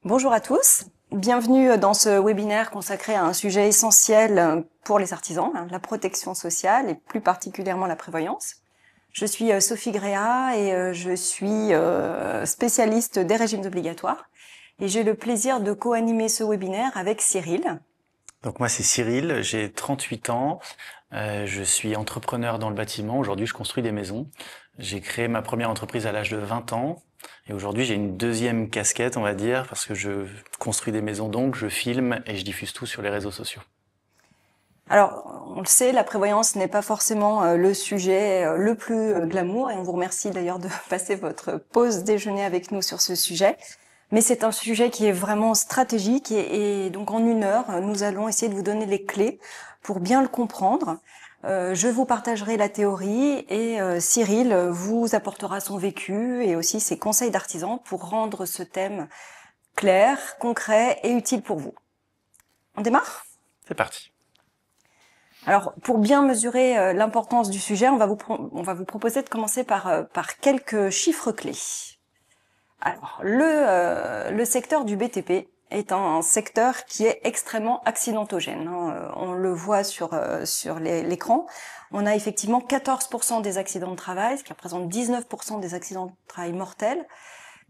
Bonjour à tous, bienvenue dans ce webinaire consacré à un sujet essentiel pour les artisans, la protection sociale et plus particulièrement la prévoyance. Je suis Sophie Gréa et je suis spécialiste des régimes obligatoires et j'ai le plaisir de co-animer ce webinaire avec Cyril. Donc moi c'est Cyril, j'ai 38 ans, je suis entrepreneur dans le bâtiment, aujourd'hui je construis des maisons. J'ai créé ma première entreprise à l'âge de 20 ans et aujourd'hui j'ai une deuxième casquette on va dire parce que je construis des maisons donc je filme et je diffuse tout sur les réseaux sociaux. Alors, on le sait, la prévoyance n'est pas forcément le sujet le plus glamour et on vous remercie d'ailleurs de passer votre pause déjeuner avec nous sur ce sujet. Mais c'est un sujet qui est vraiment stratégique et donc en 1 heure, nous allons essayer de vous donner les clés pour bien le comprendre. Je vous partagerai la théorie et Cyril vous apportera son vécu et aussi ses conseils d'artisan pour rendre ce thème clair, concret et utile pour vous. On démarre ? C'est parti. Alors, pour bien mesurer l'importance du sujet, on va vous proposer de commencer par quelques chiffres clés. Alors, le secteur du BTP est un secteur qui est extrêmement accidentogène. On le voit sur l'écran. On a effectivement 14% des accidents de travail, ce qui représente 19% des accidents de travail mortels.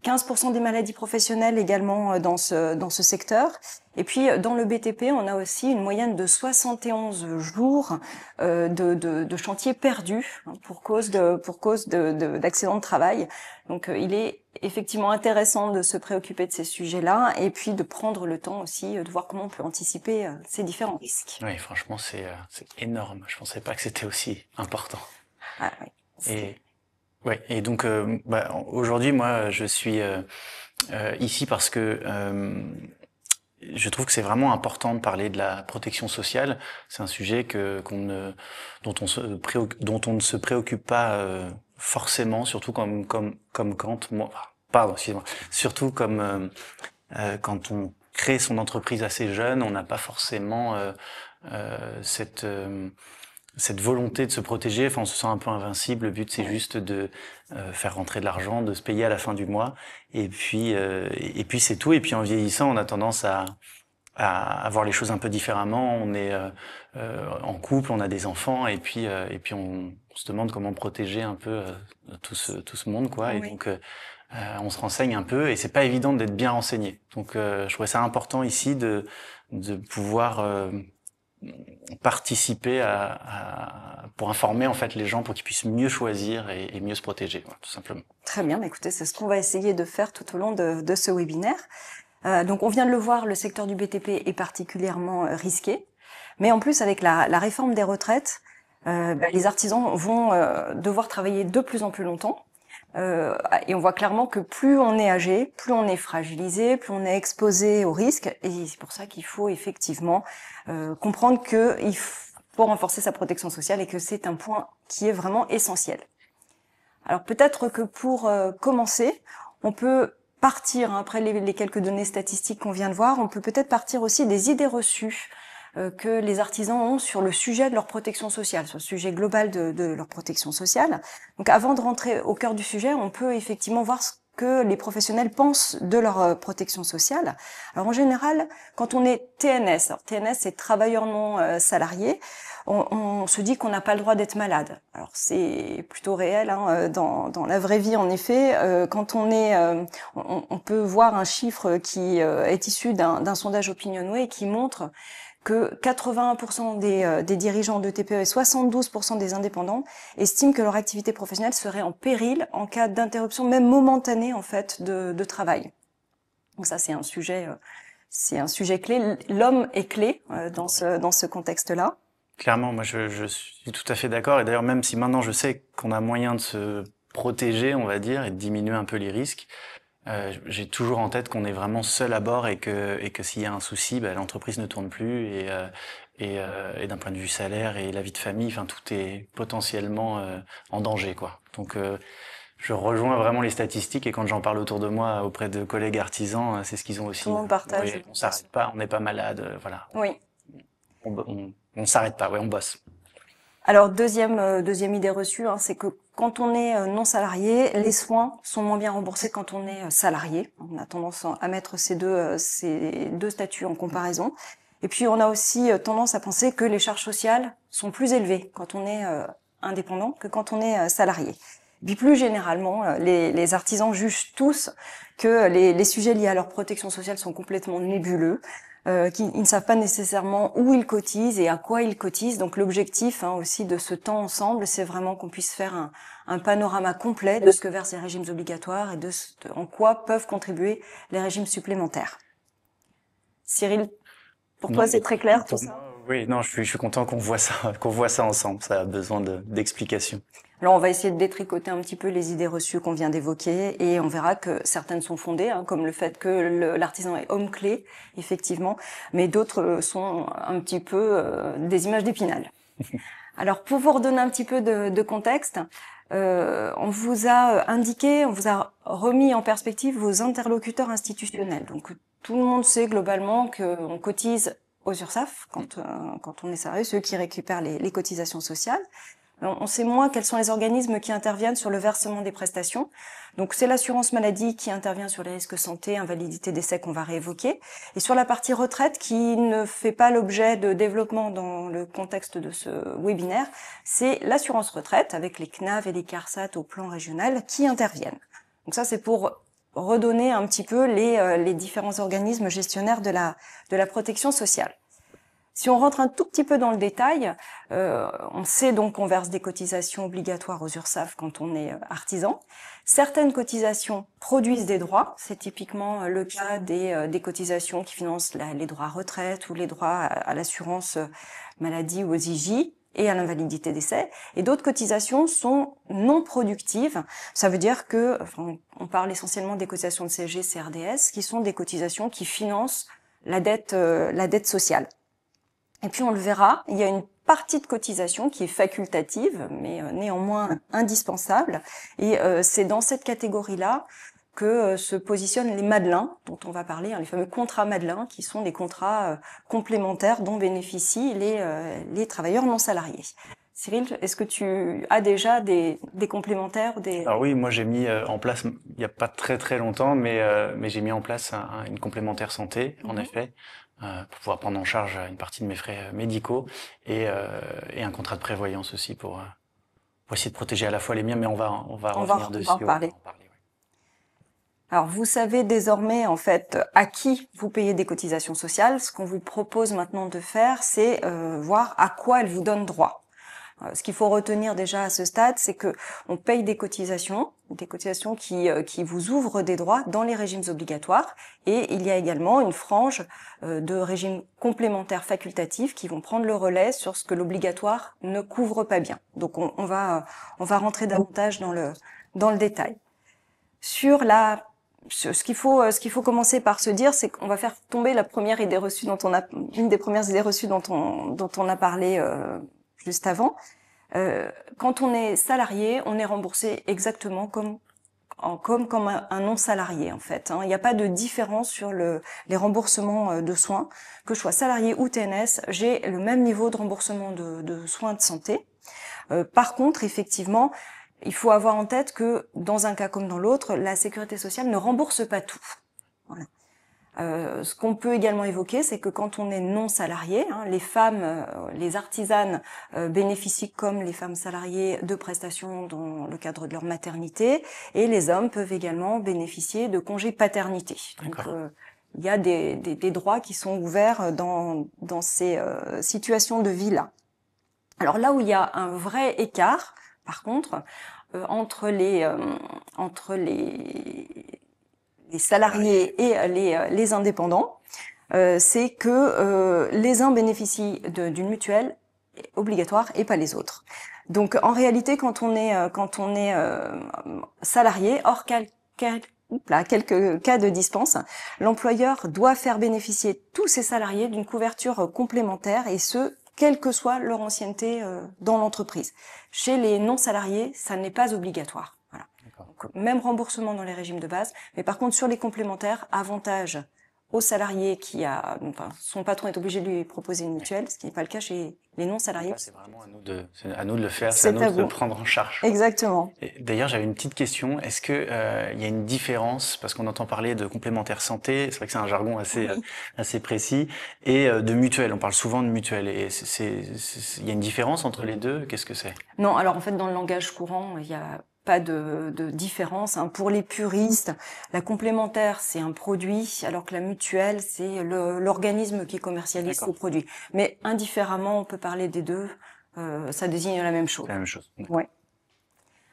15% des maladies professionnelles également dans ce secteur. Et puis dans le BTP, on a aussi une moyenne de 71 jours de chantier perdus pour cause d'accidents de travail. Donc il est effectivement intéressant de se préoccuper de ces sujets-là et puis de prendre le temps aussi de voir comment on peut anticiper ces différents risques. Oui, franchement c'est énorme. Je pensais pas que c'était aussi important. Ah, oui, Et donc aujourd'hui moi je suis ici parce que je trouve que c'est vraiment important de parler de la protection sociale. C'est un sujet dont on ne se préoccupe pas forcément, surtout surtout quand on crée son entreprise assez jeune, on n'a pas forcément cette volonté de se protéger. Enfin, on se sent un peu invincible. Le but, c'est juste de faire rentrer de l'argent, de se payer à la fin du mois. Et puis c'est tout. Et puis en vieillissant, on a tendance à voir les choses un peu différemment. On est en couple, on a des enfants, et puis on se demande comment protéger un peu tout ce monde, quoi. oui. Et donc on se renseigne un peu, et c'est pas évident d'être bien renseigné. Donc je trouvais ça important ici de pouvoir participer pour informer en fait les gens pour qu'ils puissent mieux choisir et mieux se protéger, voilà, tout simplement. Très bien, écoutez, c'est ce qu'on va essayer de faire tout au long de ce webinaire. Donc on vient de le voir, le secteur du BTP est particulièrement risqué, mais en plus avec la réforme des retraites, les artisans vont devoir travailler de plus en plus longtemps. Et on voit clairement que plus on est âgé, plus on est fragilisé, plus on est exposé aux risques. Et c'est pour ça qu'il faut effectivement comprendre qu'il faut renforcer sa protection sociale et que c'est un point qui est vraiment essentiel. Alors peut-être que pour commencer, on peut partir, après les quelques données statistiques qu'on vient de voir, on peut peut-être partir aussi des idées reçues que les artisans ont sur le sujet de leur protection sociale, sur le sujet global de leur protection sociale. Donc avant de rentrer au cœur du sujet, on peut effectivement voir ce que les professionnels pensent de leur protection sociale. Alors en général, quand on est TNS, alors TNS c'est travailleur non salarié, on se dit qu'on n'a pas le droit d'être malade. Alors c'est plutôt réel dans la vraie vie en effet. Quand on peut voir un chiffre qui est issu d'un sondage Opinionway qui montre que 81% des dirigeants de TPE et 72% des indépendants estiment que leur activité professionnelle serait en péril en cas d'interruption, même momentanée en fait, de travail. Donc ça, c'est un sujet clé. L'homme est clé dans ce contexte-là. Clairement, moi je suis tout à fait d'accord. Et d'ailleurs, même si maintenant je sais qu'on a moyen de se protéger, on va dire, et de diminuer un peu les risques, j'ai toujours en tête qu'on est vraiment seul à bord et que s'il y a un souci, l'entreprise ne tourne plus et d'un point de vue salaire et la vie de famille, enfin tout est potentiellement en danger, quoi. Donc je rejoins vraiment les statistiques, et quand j'en parle autour de moi auprès de collègues artisans, c'est ce qu'ils ont aussi. Tout le monde partage. Oui, on s'arrête pas, on n'est pas malade, voilà. Oui. On s'arrête pas, ouais, on bosse. Alors deuxième idée reçue, hein, c'est que quand on est non salarié, les soins sont moins bien remboursés quand on est salarié. On a tendance à mettre ces deux statuts en comparaison. Et puis on a aussi tendance à penser que les charges sociales sont plus élevées quand on est indépendant que quand on est salarié. Et puis plus généralement, les artisans jugent tous que les sujets liés à leur protection sociale sont complètement nébuleux. Ils ne savent pas nécessairement où ils cotisent et à quoi ils cotisent. Donc l'objectif aussi de ce temps ensemble, c'est vraiment qu'on puisse faire un panorama complet de ce que versent les régimes obligatoires et en quoi peuvent contribuer les régimes supplémentaires. Cyril, pour toi c'est très clair tout ça? Oui, non, je suis content qu'on voit ça ensemble. Ça a besoin d'explications. Alors on va essayer de détricoter un petit peu les idées reçues qu'on vient d'évoquer et on verra que certaines sont fondées, comme le fait que l'artisan est homme clé, effectivement, mais d'autres sont un petit peu des images d'Épinal. Alors pour vous redonner un petit peu de contexte, on vous a indiqué, on vous a remis en perspective vos interlocuteurs institutionnels. Donc tout le monde sait globalement qu'on cotise aux URSSAF quand on est salarié, ceux qui récupèrent les cotisations sociales. On sait moins quels sont les organismes qui interviennent sur le versement des prestations. Donc c'est l'assurance maladie qui intervient sur les risques santé, invalidité, décès qu'on va réévoquer. Et sur la partie retraite qui ne fait pas l'objet de développement dans le contexte de ce webinaire, c'est l'assurance retraite avec les CNAV et les CARSAT au plan régional qui interviennent. Donc ça c'est pour redonner un petit peu les différents organismes gestionnaires de la protection sociale. Si on rentre un tout petit peu dans le détail, on sait donc qu'on verse des cotisations obligatoires aux URSSAF quand on est artisan. Certaines cotisations produisent des droits, c'est typiquement le cas des cotisations qui financent les droits à retraite ou les droits à l'assurance maladie ou aux IJ et à l'invalidité décès. Et d'autres cotisations sont non productives. Ça veut dire que, on parle essentiellement des cotisations de CSG, CRDS, qui sont des cotisations qui financent la dette sociale. Et puis on le verra, il y a une partie de cotisation qui est facultative, mais néanmoins indispensable. Et c'est dans cette catégorie-là que se positionnent les Madelins, dont on va parler, les fameux contrats Madelin, qui sont des contrats complémentaires dont bénéficient les travailleurs non salariés. Cyril, est-ce que tu as déjà des complémentaires Alors oui, moi j'ai mis en place, il n'y a pas très très longtemps, mais j'ai mis en place une complémentaire santé, en effet, pour pouvoir prendre en charge une partie de mes frais médicaux et un contrat de prévoyance aussi pour essayer de protéger à la fois les miens, mais on va revenir dessus. On va en parler. Alors vous savez désormais en fait à qui vous payez des cotisations sociales. Ce qu'on vous propose maintenant de faire, c'est voir à quoi elles vous donnent droit. Ce qu'il faut retenir déjà à ce stade, c'est que on paye des cotisations qui vous ouvrent des droits dans les régimes obligatoires, et il y a également une frange de régimes complémentaires facultatifs qui vont prendre le relais sur ce que l'obligatoire ne couvre pas bien. Donc on va rentrer davantage dans le détail. Ce qu'il faut commencer par se dire, c'est qu'on va faire tomber une des premières idées reçues dont on a parlé juste avant. Quand on est salarié, on est remboursé exactement comme un non-salarié en fait. Il n'y a pas de différence sur les remboursements de soins. Que je sois salarié ou TNS, j'ai le même niveau de remboursement de soins de santé. Par contre, effectivement, il faut avoir en tête que dans un cas comme dans l'autre, la sécurité sociale ne rembourse pas tout. Voilà. Ce qu'on peut également évoquer, c'est que quand on est non salarié, les femmes, les artisanes bénéficient comme les femmes salariées de prestations dans le cadre de leur maternité, et les hommes peuvent également bénéficier de congés paternité. Donc il y a des droits qui sont ouverts dans ces situations de vie-là. Alors là où il y a un vrai écart, par contre, entre les salariés et les indépendants, c'est que les uns bénéficient d'une mutuelle obligatoire et pas les autres. Donc en réalité, quand on est salarié, hors quelques cas de dispense, l'employeur doit faire bénéficier tous ses salariés d'une couverture complémentaire, et ce, quelle que soit leur ancienneté dans l'entreprise. Chez les non-salariés, ça n'est pas obligatoire. Voilà. Donc, même remboursement dans les régimes de base, mais par contre sur les complémentaires, avantage au salarié enfin, son patron est obligé de lui proposer une mutuelle, ce qui n'est pas le cas chez les non-salariés. C'est vraiment à nous de le faire, c'est C'est à nous à de le vous. prendre en charge. Exactement. D'ailleurs, j'avais une petite question. Est-ce que il y a une différence, parce qu'on entend parler de complémentaire santé, c'est vrai que c'est un jargon assez précis, et de mutuelle. On parle souvent de mutuelle. Et il y a une différence entre les deux. Qu'est-ce que c'est? Non, alors en fait, dans le langage courant, il n'y a pas de différence. Pour les puristes, la complémentaire, c'est un produit, alors que la mutuelle, c'est l'organisme qui commercialise ce produit. Mais indifféremment, on peut parler des deux. Ça désigne la même chose. C'est la même chose. Ouais.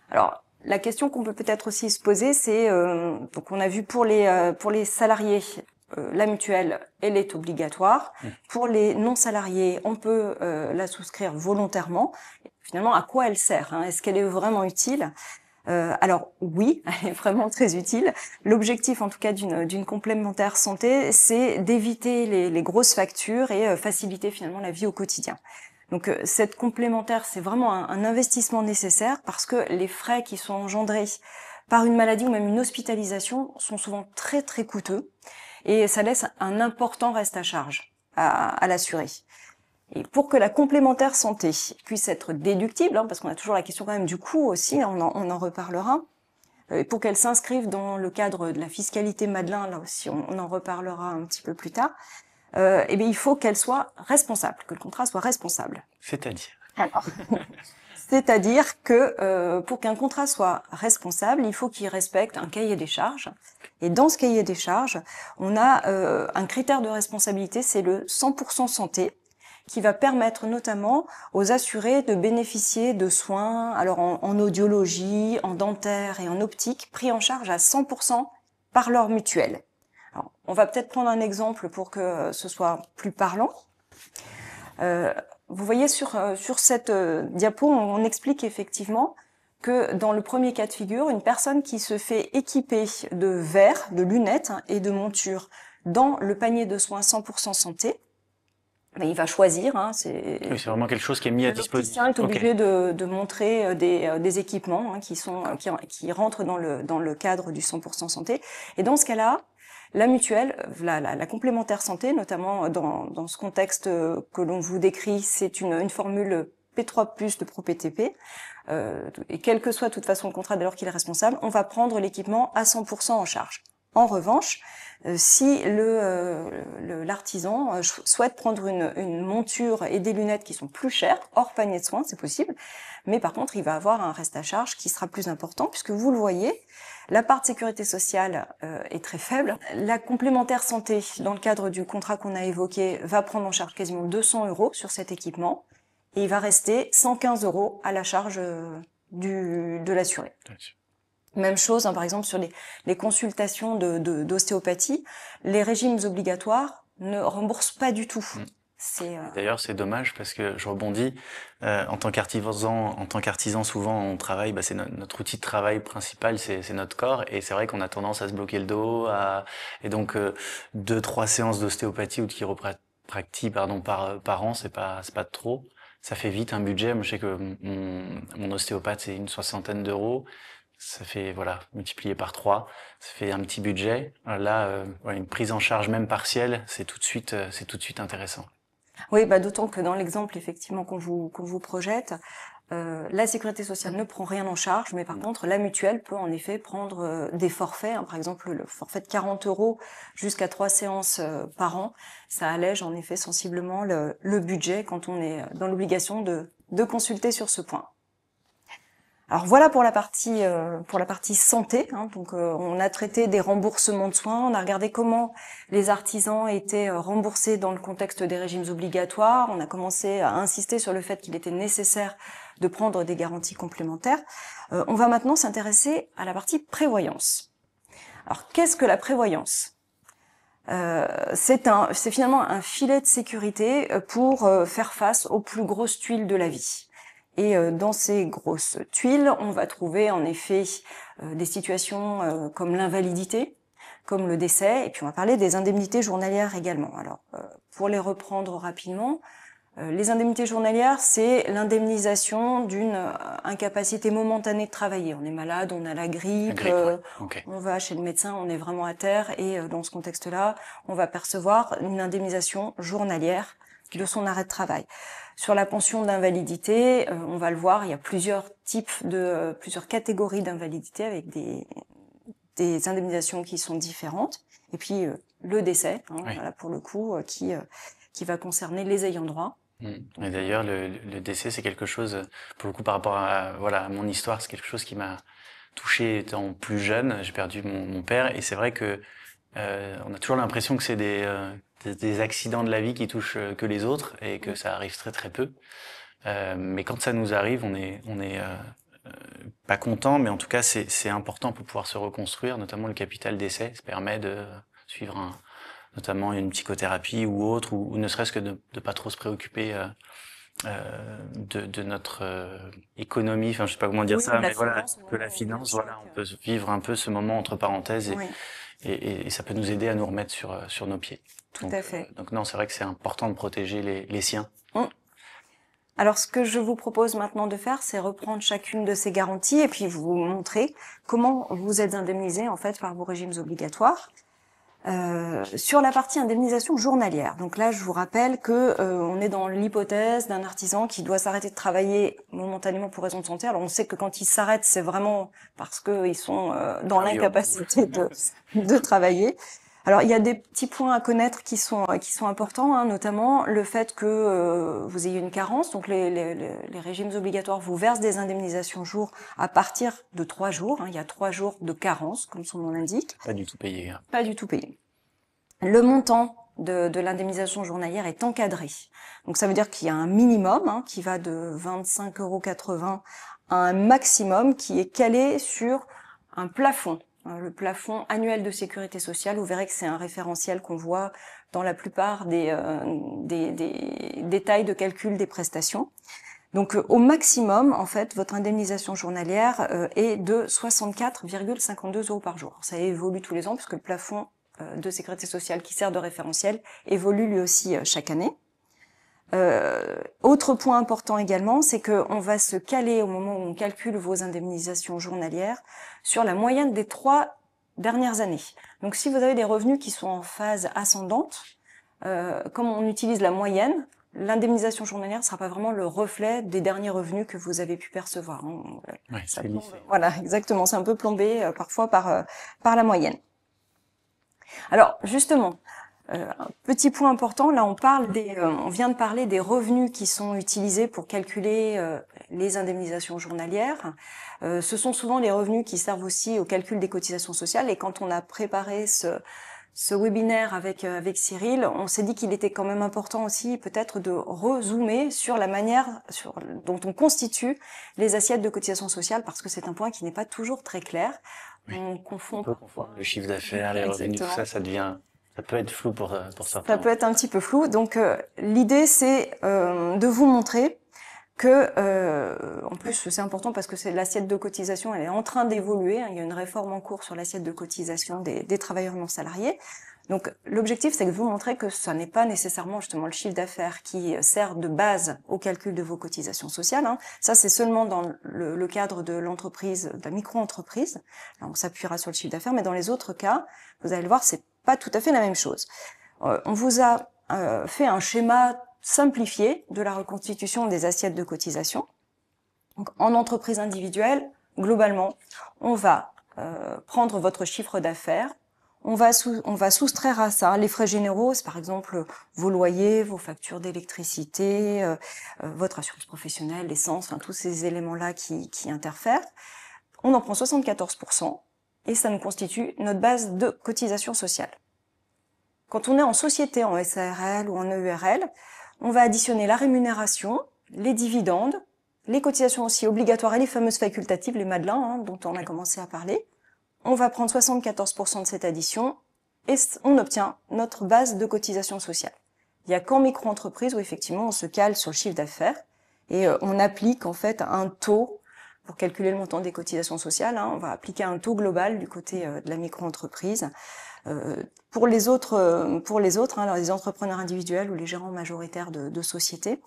Alors, la question qu'on peut peut-être aussi se poser, c'est donc on a vu pour les salariés, la mutuelle, elle est obligatoire. Pour les non-salariés, on peut la souscrire volontairement. Finalement, à quoi elle sert, hein? Est-ce qu'elle est vraiment utile? Alors oui, elle est vraiment très utile. L'objectif, en tout cas, d'une complémentaire santé, c'est d'éviter les grosses factures et faciliter finalement la vie au quotidien. Donc cette complémentaire, c'est vraiment un investissement nécessaire parce que les frais qui sont engendrés par une maladie ou même une hospitalisation sont souvent très très coûteux et ça laisse un important reste à charge à l'assuré. Et pour que la complémentaire santé puisse être déductible, hein, parce qu'on a toujours la question quand même du coût aussi, on en reparlera, et pour qu'elle s'inscrive dans le cadre de la fiscalité Madelin, là aussi on en reparlera un petit peu plus tard, eh bien, il faut qu'elle soit responsable, que le contrat soit responsable. C'est-à-dire? Alors, c'est-à-dire que pour qu'un contrat soit responsable, il faut qu'il respecte un cahier des charges. Et dans ce cahier des charges, on a un critère de responsabilité, c'est le 100% santé, qui va permettre notamment aux assurés de bénéficier de soins, alors en audiologie, en dentaire et en optique, pris en charge à 100% par leur mutuelle. Alors, on va peut-être prendre un exemple pour que ce soit plus parlant. Vous voyez sur cette diapo, on explique effectivement que dans le premier cas de figure, une personne qui se fait équiper de verres, de lunettes et de montures dans le panier de soins 100% santé, ben, il va choisir. Oui, c'est vraiment quelque chose qui est mis à disposition. L'opticien est obligé de montrer des équipements qui rentrent dans le cadre du 100% santé. Et dans ce cas-là, la mutuelle, la complémentaire santé, notamment dans ce contexte que l'on vous décrit, c'est une formule P3+ de ProPTP. Et quel que soit de toute façon le contrat dès lors qu'il est responsable, on va prendre l'équipement à 100% en charge. En revanche, si l'artisan souhaite prendre une monture et des lunettes qui sont plus chères, hors panier de soins, c'est possible, mais par contre, il va avoir un reste à charge qui sera plus important, puisque vous le voyez, la part de sécurité sociale est très faible. La complémentaire santé, dans le cadre du contrat qu'on a évoqué, va prendre en charge quasiment 200 € sur cet équipement, et il va rester 115 € à la charge de l'assuré. Même chose, hein, par exemple, sur les consultations d'ostéopathie, les régimes obligatoires ne remboursent pas du tout. D'ailleurs, c'est dommage parce que je rebondis. En tant qu'artisan, souvent on travaille. C'est notre outil de travail principal, c'est notre corps, et c'est vrai qu'on a tendance à se bloquer le dos, et donc 2-3 séances d'ostéopathie ou de chiropractie, par an, c'est pas trop. Ça fait vite un budget. Moi, je sais que mon ostéopathe, c'est une 60aine d'euros. Ça fait, multiplié par 3, ça fait un petit budget. Là, une prise en charge même partielle, c'est tout de suite intéressant. Oui, d'autant que dans l'exemple effectivement qu'on vous projette, la sécurité sociale ne prend rien en charge, mais par contre la mutuelle peut en effet prendre des forfaits, hein, par exemple le forfait de 40 € jusqu'à 3 séances par an. Ça allège en effet sensiblement le budget quand on est dans l'obligation de consulter sur ce point. Alors voilà pour la partie santé, hein. Donc on a traité des remboursements de soins, on a regardé comment les artisans étaient remboursés dans le contexte des régimes obligatoires, on a commencé à insister sur le fait qu'il était nécessaire de prendre des garanties complémentaires. On va maintenant s'intéresser à la partie prévoyance. Alors qu'est-ce que la prévoyance ? C'est finalement un filet de sécurité pour faire face aux plus grosses tuiles de la vie. Et dans ces grosses tuiles, on va trouver en effet des situations comme l'invalidité, comme le décès, et puis on va parler des indemnités journalières également. Alors, pour les reprendre rapidement, Les indemnités journalières, c'est l'indemnisation d'une incapacité momentanée de travailler. On est malade, on a la grippe, Ouais. Okay. on va chez le médecin, on est vraiment à terre et dans ce contexte-là, on va percevoir une indemnisation journalière de son arrêt de travail. Sur la pension d'invalidité, on va le voir, il y a plusieurs catégories d'invalidité avec des indemnisations qui sont différentes. Et puis le décès, Oui. voilà, pour le coup, qui va concerner les ayants droit. Et d'ailleurs, le décès, c'est quelque chose, pour le coup, par rapport à, voilà, à mon histoire, c'est quelque chose qui m'a touché étant plus jeune. J'ai perdu mon père, et c'est vrai que on a toujours l'impression que c'est des accidents de la vie qui touchent que les autres, et que ça arrive très très peu. Mais quand ça nous arrive, on est pas content, mais en tout cas, c'est important pour pouvoir se reconstruire, notamment le capital décès. Ça permet de suivre notamment une psychothérapie ou autre, ou ne serait-ce que de pas trop se préoccuper de notre économie, enfin je sais pas comment dire ça, mais voilà, que la finance, voilà, on peut vivre un peu ce moment entre parenthèses et ça peut nous aider à nous remettre sur nos pieds. Tout à fait. Donc non, c'est vrai que c'est important de protéger les siens. Alors ce que je vous propose maintenant de faire, c'est reprendre chacune de ces garanties et puis vous montrer comment vous êtes indemnisé en fait par vos régimes obligatoires. Sur la partie indemnisation journalière. Donc là, je vous rappelle que on est dans l'hypothèse d'un artisan qui doit s'arrêter de travailler momentanément pour raison de santé. Alors on sait que quand ils s'arrêtent, c'est vraiment parce qu'ils sont dans l'incapacité de travailler. Alors il y a des petits points à connaître qui sont importants, hein, notamment le fait que vous ayez une carence. Donc les régimes obligatoires vous versent des indemnisations jour à partir de 3 jours. Hein, il y a 3 jours de carence, comme son nom l'indique. Pas du tout payé. Hein. Pas du tout payé. Le montant de l'indemnisation journalière est encadré. Donc ça veut dire qu'il y a un minimum qui va de 25,80 € à un maximum qui est calé sur un plafond. Le plafond annuel de sécurité sociale, vous verrez que c'est un référentiel qu'on voit dans la plupart des détails de calcul des prestations. Donc au maximum, en fait, votre indemnisation journalière est de 64,52 € par jour. Ça évolue tous les ans puisque le plafond de sécurité sociale qui sert de référentiel évolue lui aussi chaque année. Autre point important également, c'est qu'on va se caler au moment où on calcule vos indemnisations journalières sur la moyenne des 3 dernières années. Donc si vous avez des revenus qui sont en phase ascendante, comme on utilise la moyenne, l'indemnisation journalière ne sera pas vraiment le reflet des derniers revenus que vous avez pu percevoir. Ouais, c'est lissé. Voilà, exactement. C'est un peu plombé parfois par la moyenne. Alors justement, un petit point important, là on vient de parler des revenus qui sont utilisés pour calculer les indemnisations journalières. Ce sont souvent les revenus qui servent aussi au calcul des cotisations sociales. Et quand on a préparé ce webinaire avec Cyril, on s'est dit qu'il était quand même important aussi peut-être de rezoomer sur la manière dont on constitue les assiettes de cotisations sociales, parce que c'est un point qui n'est pas toujours très clair. Oui. On confond parfois le chiffre d'affaires, les revenus, tout ça, ça peut être flou pour certains. Ça peut être un petit peu flou. Donc l'idée c'est de vous montrer que, en plus c'est important parce que c'est l'assiette de cotisation, elle est en train d'évoluer. Il y a une réforme en cours sur l'assiette de cotisation des travailleurs non salariés. Donc l'objectif c'est de vous montrer que ça n'est pas nécessairement justement le chiffre d'affaires qui sert de base au calcul de vos cotisations sociales. Hein. Ça c'est seulement dans le cadre de l'entreprise, de la micro-entreprise. Là, on s'appuiera sur le chiffre d'affaires, mais dans les autres cas, vous allez le voir, c'est pas tout à fait la même chose. On vous a fait un schéma simplifié de la reconstitution des assiettes de cotisation. Donc, en entreprise individuelle, globalement, on va prendre votre chiffre d'affaires, on va soustraire à ça les frais généraux, c'est par exemple vos loyers, vos factures d'électricité, votre assurance professionnelle, l'essence, enfin tous ces éléments-là qui interfèrent. On en prend 74% et ça nous constitue notre base de cotisation sociale. Quand on est en société, en SARL ou en EURL, on va additionner la rémunération, les dividendes, les cotisations aussi obligatoires et les fameuses facultatives, les Madelins, dont on a commencé à parler. On va prendre 74% de cette addition et on obtient notre base de cotisation sociale. Il n'y a qu'en micro-entreprise où effectivement on se cale sur le chiffre d'affaires et on applique en fait un taux pour calculer le montant des cotisations sociales. On va appliquer un taux global du côté de la micro-entreprise Pour les autres, alors les entrepreneurs individuels ou les gérants majoritaires de sociétés,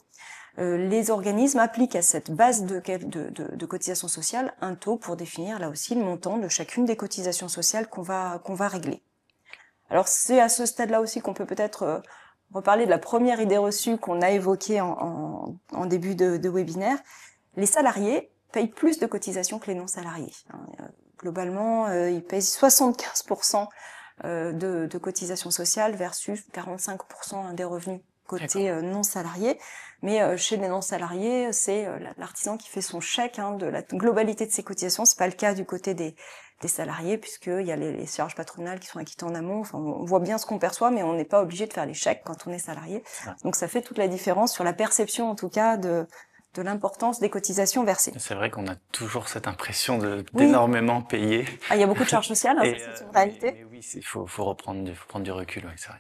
les organismes appliquent à cette base de cotisation sociale un taux pour définir là aussi le montant de chacune des cotisations sociales qu'on va régler. Alors c'est à ce stade-là aussi qu'on peut peut-être reparler de la première idée reçue qu'on a évoquée en début de webinaire. Les salariés payent plus de cotisations que les non-salariés. Globalement, ils payent 75% de cotisations sociales versus 45% des revenus côté non salariés. Mais chez les non salariés, c'est l'artisan qui fait son chèque de la globalité de ses cotisations. C'est pas le cas du côté des salariés, puisqu'il y a les charges patronales qui sont acquittées en amont. Enfin, on voit bien ce qu'on perçoit, mais on n'est pas obligé de faire les chèques quand on est salarié. Donc ça fait toute la différence sur la perception, en tout cas, de l'importance des cotisations versées. C'est vrai qu'on a toujours cette impression d'énormément payer. Il y a beaucoup de charges sociales, c'est une réalité. Mais oui, il faut prendre du recul, c'est vrai.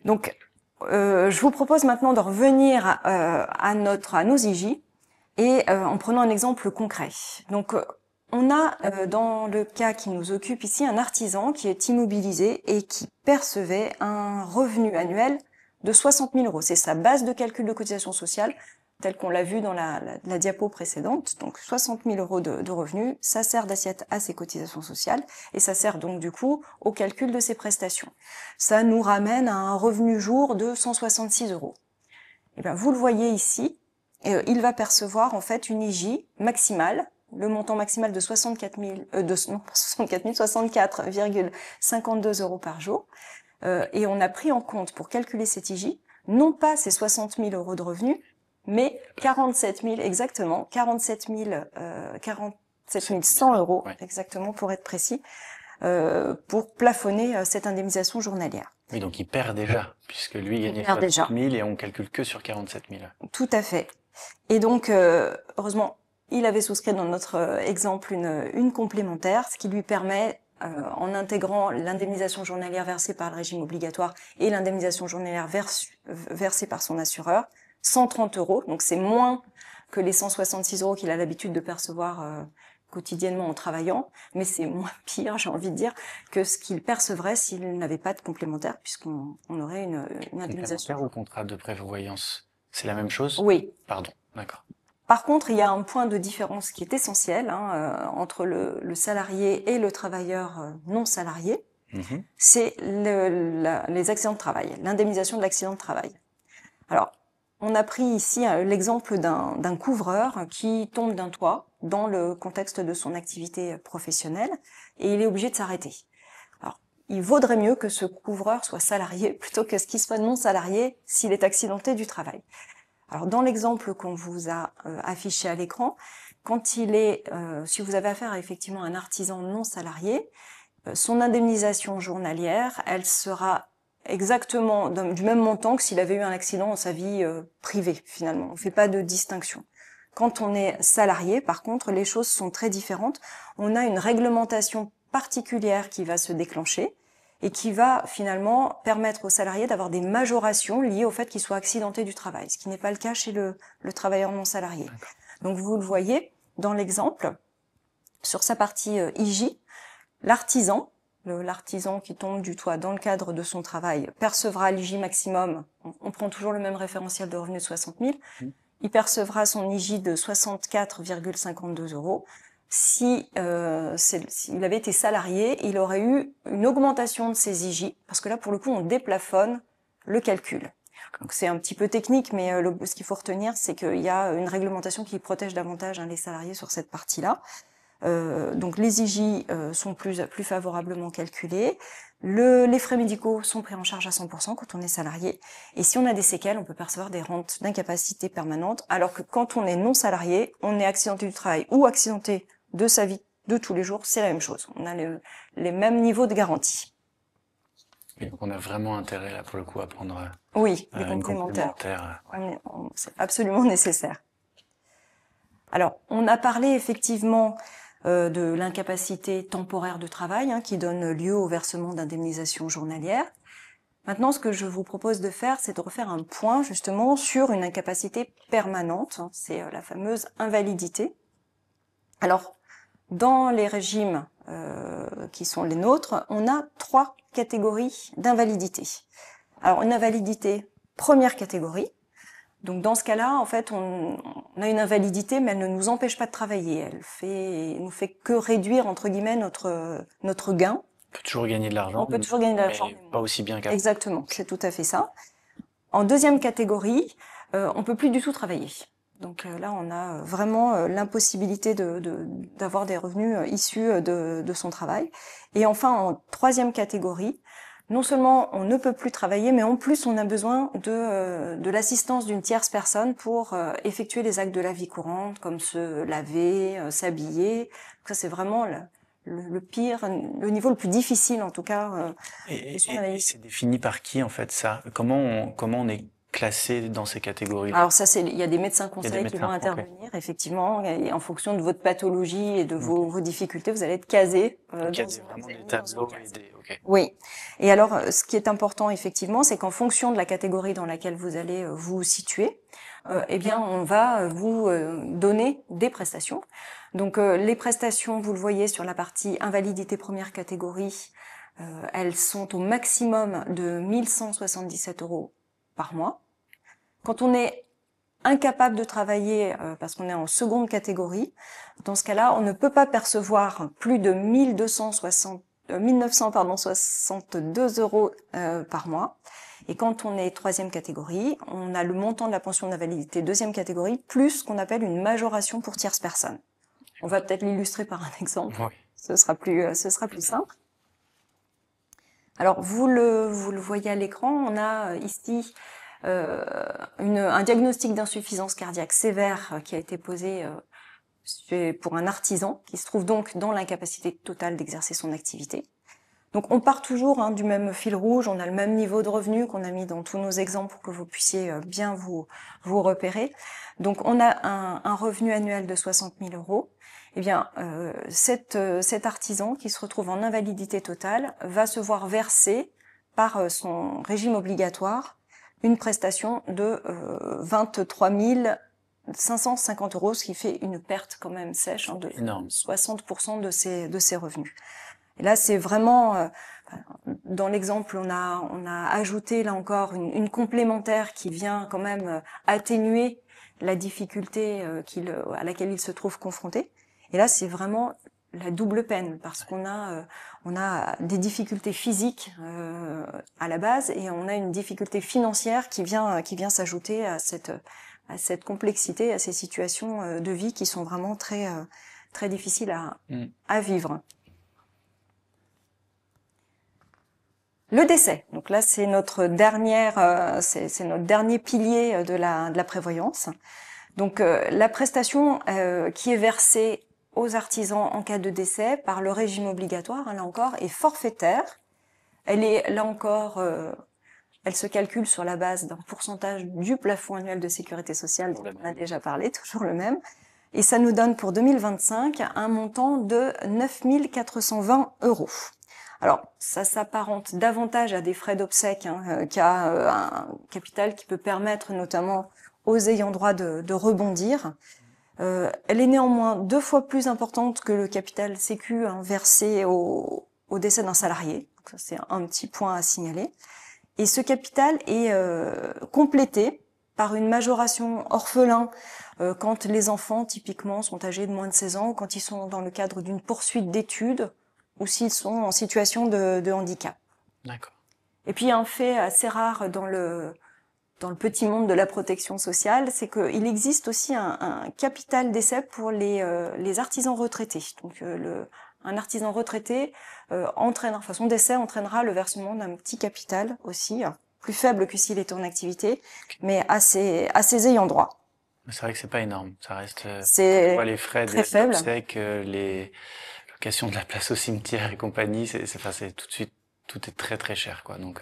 Donc, je vous propose maintenant de revenir à nos IJ et en prenant un exemple concret. Donc, on a dans le cas qui nous occupe ici un artisan qui est immobilisé et qui percevait un revenu annuel de 60 000 euros. C'est sa base de calcul de cotisation sociale, telle qu'on l'a vu dans la diapo précédente. Donc 60 000 euros de revenus, ça sert d'assiette à ses cotisations sociales et ça sert donc du coup au calcul de ses prestations. Ça nous ramène à un revenu jour de 166 euros. Et bien vous le voyez ici, il va percevoir en fait une IJ maximale, le montant maximal de 64,52 euros par jour. Et on a pris en compte pour calculer cette IJ, non pas ces 60 000 euros de revenus, mais 47 100 euros, exactement, pour être précis, pour plafonner cette indemnisation journalière. Oui, donc il perd déjà, puisque lui gagnait 60 000 et on calcule que sur 47 000. Tout à fait. Et donc, heureusement, il avait souscrit dans notre exemple une complémentaire, ce qui lui permet, en intégrant l'indemnisation journalière versée par le régime obligatoire et l'indemnisation journalière versée par son assureur, 130 euros, donc c'est moins que les 166 euros qu'il a l'habitude de percevoir quotidiennement en travaillant, mais c'est moins pire, j'ai envie de dire, que ce qu'il percevrait s'il n'avait pas de complémentaire, puisqu'on aurait une indemnisation. Complémentaire ou contrat de prévoyance, c'est la même chose? Oui. Pardon, d'accord. Par contre, il y a un point de différence qui est essentiel entre le salarié et le travailleur non salarié, c'est les accidents de travail, l'indemnisation de l'accident de travail. Alors, on a pris ici l'exemple d'un couvreur qui tombe d'un toit dans le contexte de son activité professionnelle et il est obligé de s'arrêter. Alors, il vaudrait mieux que ce couvreur soit salarié plutôt que ce qu'il soit non salarié s'il est accidenté du travail. Alors, dans l'exemple qu'on vous a affiché à l'écran, quand si vous avez affaire à effectivement un artisan non salarié, son indemnisation journalière, elle sera exactement du même montant que s'il avait eu un accident dans sa vie privée, finalement. On ne fait pas de distinction. Quand on est salarié, par contre, les choses sont très différentes. On a une réglementation particulière qui va se déclencher et qui va finalement permettre aux salariés d'avoir des majorations liées au fait qu'ils soient accidentés du travail, ce qui n'est pas le cas chez le travailleur non salarié. Donc vous le voyez dans l'exemple, sur sa partie IJ, l'artisan qui tombe du toit dans le cadre de son travail percevra l'IJ maximum, on prend toujours le même référentiel de revenus de 60 000, il percevra son IJ de 64,52 euros. S'il avait été salarié, il aurait eu une augmentation de ses IJ, parce que là, pour le coup, on déplafonne le calcul. Donc c'est un petit peu technique, mais ce qu'il faut retenir, c'est qu'il y a une réglementation qui protège davantage les salariés sur cette partie-là. Donc les IJ sont plus favorablement calculés. Les frais médicaux sont pris en charge à 100% quand on est salarié. Et si on a des séquelles, on peut percevoir des rentes d'incapacité permanente, alors que quand on est non salarié, on est accidenté du travail ou accidenté de sa vie de tous les jours, c'est la même chose. On a les mêmes niveaux de garantie. Et donc on a vraiment intérêt là pour le coup à prendre oui, des complémentaires. C'est absolument nécessaire. Alors, on a parlé effectivement de l'incapacité temporaire de travail qui donne lieu au versement d'indemnisation journalière. Maintenant, ce que je vous propose de faire, c'est de refaire un point justement sur une incapacité permanente. C'est la fameuse invalidité. Alors, dans les régimes qui sont les nôtres, on a 3 catégories d'invalidité. Alors, une invalidité première catégorie. Donc, dans ce cas-là, en fait, on a une invalidité, mais elle ne nous empêche pas de travailler. Elle nous fait que réduire, entre guillemets, notre gain. On peut toujours gagner de l'argent. On peut toujours gagner de l'argent. Mais pas aussi bien qu'avant. Exactement, c'est tout à fait ça. En deuxième catégorie, on peut plus du tout travailler. Donc là, on a vraiment l'impossibilité d'avoir des revenus issus de son travail. Et enfin, en troisième catégorie, non seulement on ne peut plus travailler, mais en plus on a besoin de l'assistance d'une tierce personne pour effectuer les actes de la vie courante, comme se laver, s'habiller. Ça, c'est vraiment le pire, le niveau le plus difficile en tout cas. Et c'est défini par qui en fait ça? Comment on est classé dans ces catégories? Alors ça, il y a des médecins conseils qui vont intervenir, effectivement, et en fonction de votre pathologie et de vos difficultés, vous allez être casé. Donc il y a vraiment des tableaux et des... Oui. Et alors, ce qui est important, effectivement, c'est qu'en fonction de la catégorie dans laquelle vous allez vous situer, eh bien, on va vous donner des prestations. Donc, les prestations, vous le voyez sur la partie invalidité première catégorie, elles sont au maximum de 1177 € par mois. Quand on est incapable de travailler parce qu'on est en seconde catégorie, dans ce cas-là, on ne peut pas percevoir plus de 1962 € par mois. Et quand on est troisième catégorie, on a le montant de la pension d'invalidité deuxième catégorie, plus ce qu'on appelle une majoration pour tierce personne. On va peut-être l'illustrer par un exemple. Oui. Ce sera plus simple. Alors, vous le voyez à l'écran, on a ici un diagnostic d'insuffisance cardiaque sévère qui a été posé pour un artisan qui se trouve donc dans l'incapacité totale d'exercer son activité. Donc on part toujours du même fil rouge, on a le même niveau de revenu qu'on a mis dans tous nos exemples pour que vous puissiez bien vous repérer. Donc on a un revenu annuel de 60 000 €. Eh bien, cet artisan qui se retrouve en invalidité totale va se voir verser par son régime obligatoire une prestation de 23 550 €, ce qui fait une perte quand même sèche de 60% de ses revenus. Et là, c'est vraiment, dans l'exemple, on a ajouté là encore une complémentaire qui vient quand même atténuer la difficulté à laquelle il se trouve confronté. Et là, c'est vraiment la double peine parce qu'on a des difficultés physiques à la base et on a une difficulté financière qui vient s'ajouter à cette complexité, à ces situations de vie qui sont vraiment très très difficiles à vivre. Le décès. Donc là, c'est notre dernier pilier de la prévoyance. Donc la prestation qui est versée aux artisans en cas de décès par le régime obligatoire, là encore, est forfaitaire. Elle est, là encore, elle se calcule sur la base d'un pourcentage du plafond annuel de sécurité sociale, dont on a déjà parlé, toujours le même. Et ça nous donne pour 2025 un montant de 9 420 €. Alors, ça s'apparente davantage à des frais d'obsèques qu'à un capital qui peut permettre notamment aux ayants droit de rebondir. Elle est néanmoins 2 fois plus importante que le capital sécu versé au décès d'un salarié. Donc ça, c'est un petit point à signaler. Et ce capital est complété par une majoration orphelin quand les enfants, typiquement, sont âgés de moins de 16 ans, ou quand ils sont dans le cadre d'une poursuite d'études, ou s'ils sont en situation de handicap. D'accord. Et puis, un fait assez rare dans le petit monde de la protection sociale, c'est qu'il existe aussi un capital décès pour les artisans retraités. Donc, un artisan retraité son décès entraînera le versement d'un petit capital aussi, plus faible que s'il était en activité, mais à ses ayants droit. C'est vrai que c'est pas énorme, ça reste. C'est les frais très faible. Les locations de la place au cimetière et compagnie, c'est tout de suite, tout est très très cher, quoi. Donc,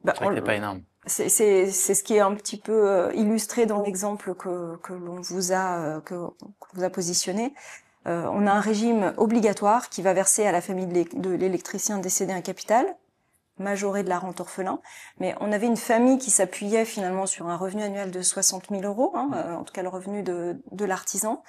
c'est vrai que c'est pas énorme. C'est ce qui est un petit peu illustré dans l'exemple que l'on vous a positionné. On a un régime obligatoire qui va verser à la famille de l'électricien décédé un capital majoré de la rente orphelin, mais on avait une famille qui s'appuyait finalement sur un revenu annuel de 60 000 €, en tout cas le revenu de l'artisan.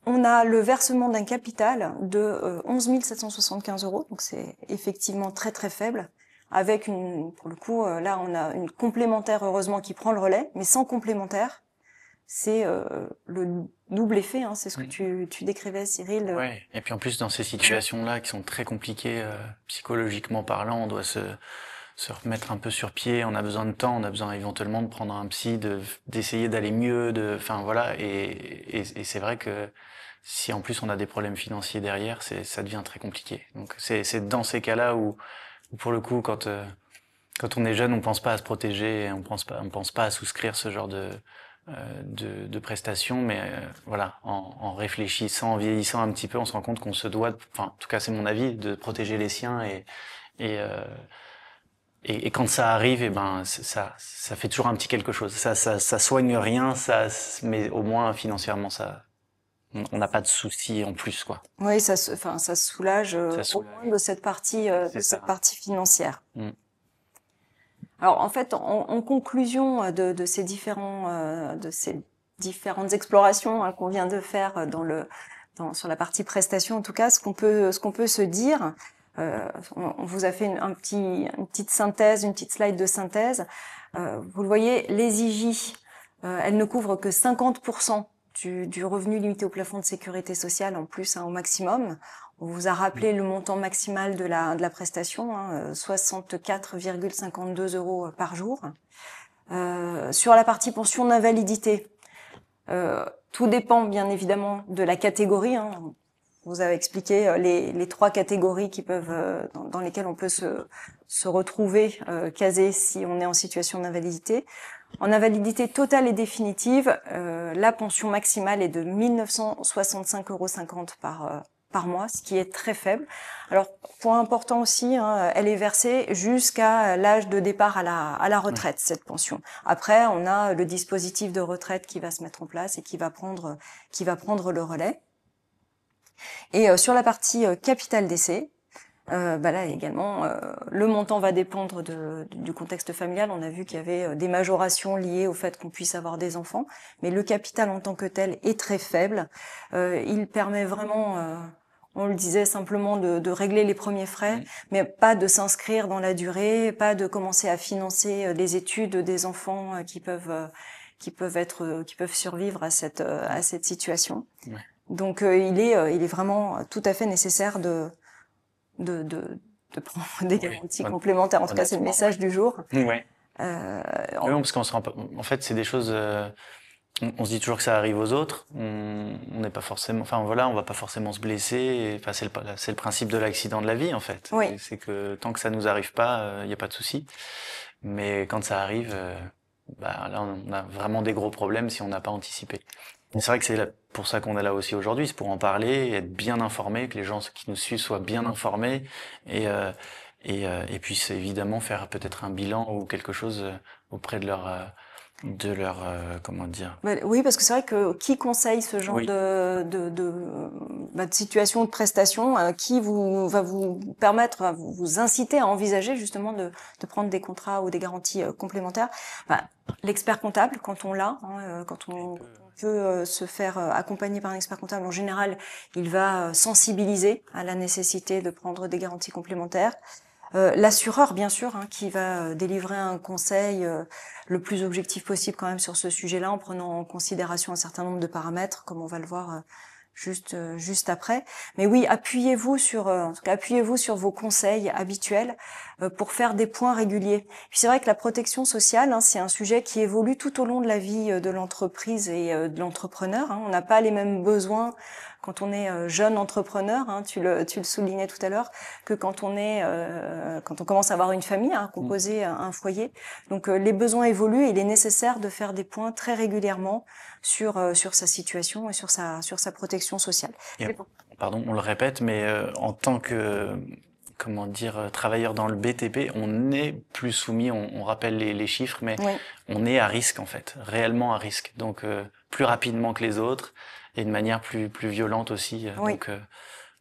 On a le versement d'un capital de 11 775 €, donc c'est effectivement très très faible, avec pour le coup, là on a une complémentaire heureusement qui prend le relais, mais sans complémentaire, c'est le double effet, hein, c'est ce que tu décrivais, Cyril. Ouais. Et puis en plus dans ces situations-là qui sont très compliquées psychologiquement parlant, on doit se remettre un peu sur pied, on a besoin de temps, on a besoin éventuellement de prendre un psy, d'essayer d'aller mieux, enfin voilà, et c'est vrai que si en plus on a des problèmes financiers derrière, ça devient très compliqué. Donc c'est dans ces cas-là où pour le coup quand on est jeune, on pense pas à se protéger, on pense pas à souscrire ce genre de prestations, mais voilà, en réfléchissant, en vieillissant un petit peu, on se rend compte qu'on se doit, enfin en tout cas c'est mon avis, de protéger les siens et euh, et quand ça arrive, et ben ça fait toujours un petit quelque chose. Ça soigne rien, mais au moins financièrement on n'a pas de soucis en plus quoi. Oui, ça soulage Ça au soulage. moins de cette C'est ça. partie financière. Mm. Alors en fait, en conclusion de ces différentes explorations, hein, qu'on vient de faire sur la partie prestation, en tout cas, ce qu'on peut se dire, on vous a fait une petite synthèse, une petite slide de synthèse. Vous le voyez, les IJ, elles ne couvrent que 50% du revenu limité au plafond de sécurité sociale en plus, hein, au maximum. On vous a rappelé le montant maximal de la prestation, hein, 64,52 € par jour. Sur la partie pension d'invalidité, tout dépend bien évidemment de la catégorie, hein. Vous avez expliqué les trois catégories qui peuvent dans lesquelles on peut se retrouver casé si on est en situation d'invalidité. En invalidité totale et définitive, la pension maximale est de 1 965,50 € par mois, ce qui est très faible. Alors, point important aussi, hein, elle est versée jusqu'à l'âge de départ à la retraite, cette pension. Après, on a le dispositif de retraite qui va se mettre en place et qui va prendre le relais. Et sur la partie capital décès, là également, le montant va dépendre du contexte familial. On a vu qu'il y avait des majorations liées au fait qu'on puisse avoir des enfants, mais le capital en tant que tel est très faible. Il permet vraiment, on le disait simplement, de régler les premiers frais, mais pas de s'inscrire dans la durée, pas de commencer à financer les études des enfants qui peuvent survivre à cette situation. Ouais. Donc il est vraiment tout à fait nécessaire de prendre des garanties complémentaires. En tout cas, c'est le message du jour. Ouais. Non, parce qu'on se rend pas, en fait, c'est des choses, on se dit toujours que ça arrive aux autres. On n'est pas forcément, enfin voilà, on va pas forcément se blesser. Enfin, c'est le principe de l'accident de la vie, en fait. Oui. C'est que tant que ça nous arrive pas, il y a pas de souci. Mais quand ça arrive, là, on a vraiment des gros problèmes si on n'a pas anticipé. Et c'est vrai que c'est pour ça qu'on est là aussi aujourd'hui, c'est pour en parler, être bien informé, que les gens qui nous suivent soient bien informés et puissent évidemment faire peut-être un bilan ou quelque chose auprès de leur comment dire. Oui, parce que c'est vrai que qui conseille ce genre de situation, de prestation, qui va vous permettre, va vous inciter à envisager justement de prendre des contrats ou des garanties complémentaires. L'expert comptable, quand on l'a, hein, quand on peut se faire accompagner par un expert comptable, en général, il va sensibiliser à la nécessité de prendre des garanties complémentaires. L'assureur, bien sûr, hein, qui va délivrer un conseil le plus objectif possible quand même sur ce sujet-là, en prenant en considération un certain nombre de paramètres, comme on va le voir juste après. Mais oui, appuyez-vous sur vos conseils habituels pour faire des points réguliers. Puis c'est vrai que la protection sociale, hein, c'est un sujet qui évolue tout au long de la vie de l'entreprise et de l'entrepreneur, hein. On n'a pas les mêmes besoins quand on est jeune entrepreneur, hein, tu le soulignais tout à l'heure, que quand on commence à avoir une famille, à composer un foyer. Donc les besoins évoluent et il est nécessaire de faire des points très régulièrement sur sa situation et sur sa protection sociale. Pardon, on le répète, mais en tant que travailleur dans le BTP, on n'est plus soumis, on rappelle les chiffres, mais oui. On est à risque en fait, réellement à risque. Donc plus rapidement que les autres et de manière plus violente aussi. Oui.